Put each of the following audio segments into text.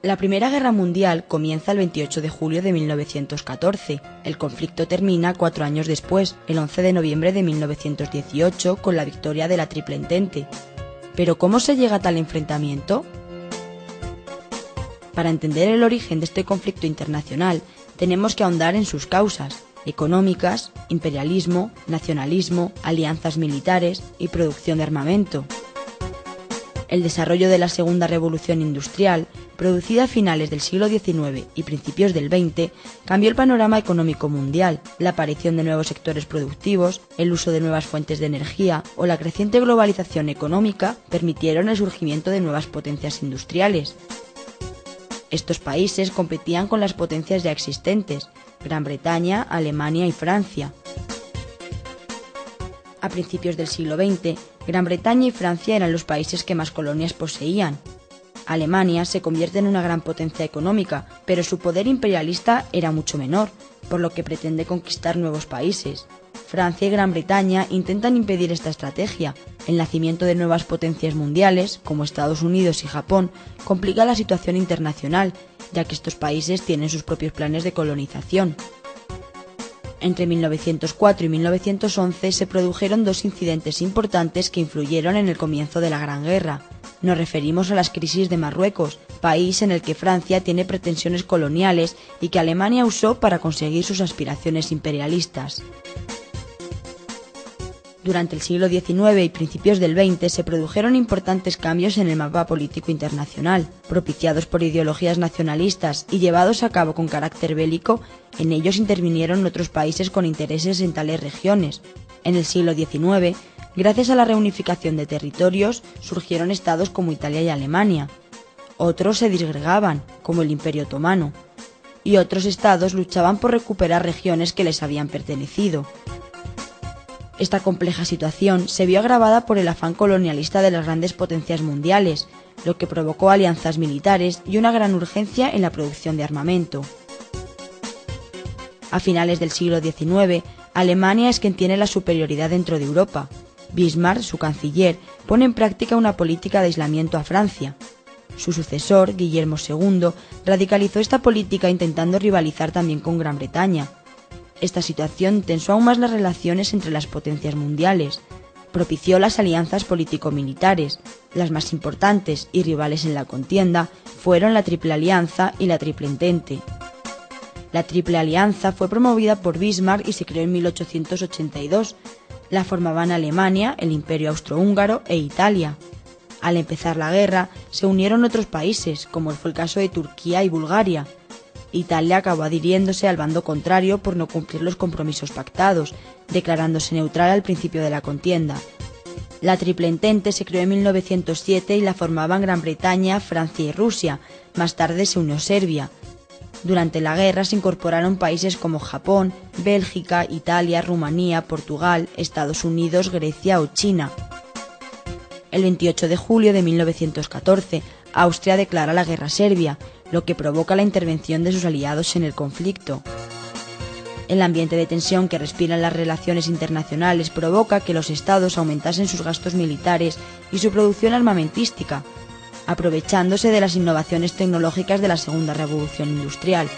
La Primera Guerra Mundial comienza el 28 de julio de 1914. El conflicto termina 4 años después, el 11 de noviembre de 1918, con la victoria de la Triple Entente. ¿Pero cómo se llega a tal enfrentamiento? Para entender el origen de este conflicto internacional, tenemos que ahondar en sus causas económicas, imperialismo, nacionalismo, alianzas militares y producción de armamento. El desarrollo de la Segunda Revolución Industrial, producida a finales del siglo XIX y principios del XX, cambió el panorama económico mundial. La aparición de nuevos sectores productivos, el uso de nuevas fuentes de energía o la creciente globalización económica permitieron el surgimiento de nuevas potencias industriales. Estos países competían con las potencias ya existentes, Gran Bretaña, Alemania y Francia. A principios del siglo XX, Gran Bretaña y Francia eran los países que más colonias poseían. Alemania se convierte en una gran potencia económica, pero su poder imperialista era mucho menor, por lo que pretende conquistar nuevos países. Francia y Gran Bretaña intentan impedir esta estrategia. El nacimiento de nuevas potencias mundiales, como Estados Unidos y Japón, complica la situación internacional, ya que estos países tienen sus propios planes de colonización. Entre 1904 y 1911 se produjeron 2 incidentes importantes que influyeron en el comienzo de la Gran Guerra. Nos referimos a las crisis de Marruecos, país en el que Francia tiene pretensiones coloniales y que Alemania usó para conseguir sus aspiraciones imperialistas. Durante el siglo XIX y principios del XX se produjeron importantes cambios en el mapa político internacional, propiciados por ideologías nacionalistas y llevados a cabo con carácter bélico. En ellos intervinieron otros países con intereses en tales regiones. En el siglo XIX, gracias a la reunificación de territorios, surgieron estados como Italia y Alemania. Otros se disgregaban, como el Imperio Otomano, y otros estados luchaban por recuperar regiones que les habían pertenecido. Esta compleja situación se vio agravada por el afán colonialista de las grandes potencias mundiales, lo que provocó alianzas militares y una gran urgencia en la producción de armamento. A finales del siglo XIX, Alemania es quien tiene la superioridad dentro de Europa. Bismarck, su canciller, pone en práctica una política de aislamiento a Francia. Su sucesor, Guillermo II, radicalizó esta política intentando rivalizar también con Gran Bretaña. Esta situación tensó aún más las relaciones entre las potencias mundiales, propició las alianzas político-militares. Las más importantes y rivales en la contienda fueron la Triple Alianza y la Triple Entente. La Triple Alianza fue promovida por Bismarck y se creó en 1882. La formaban Alemania, el Imperio Austrohúngaro e Italia. Al empezar la guerra, se unieron otros países, como fue el caso de Turquía y Bulgaria. Italia acabó adhiriéndose al bando contrario por no cumplir los compromisos pactados, declarándose neutral al principio de la contienda. La Triple Entente se creó en 1907 y la formaban Gran Bretaña, Francia y Rusia. Más tarde se unió Serbia. Durante la guerra se incorporaron países como Japón, Bélgica, Italia, Rumanía, Portugal, Estados Unidos, Grecia o China. El 28 de julio de 1914, Austria declara la guerra a Serbia, lo que provoca la intervención de sus aliados en el conflicto. El ambiente de tensión que respiran las relaciones internacionales provoca que los estados aumentasen sus gastos militares y su producción armamentística, aprovechándose de las innovaciones tecnológicas de la Segunda Revolución Industrial.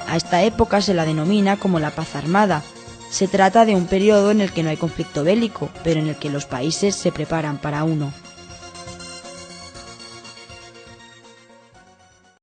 A esta época se la denomina como la paz armada. Se trata de un periodo en el que no hay conflicto bélico, pero en el que los países se preparan para uno.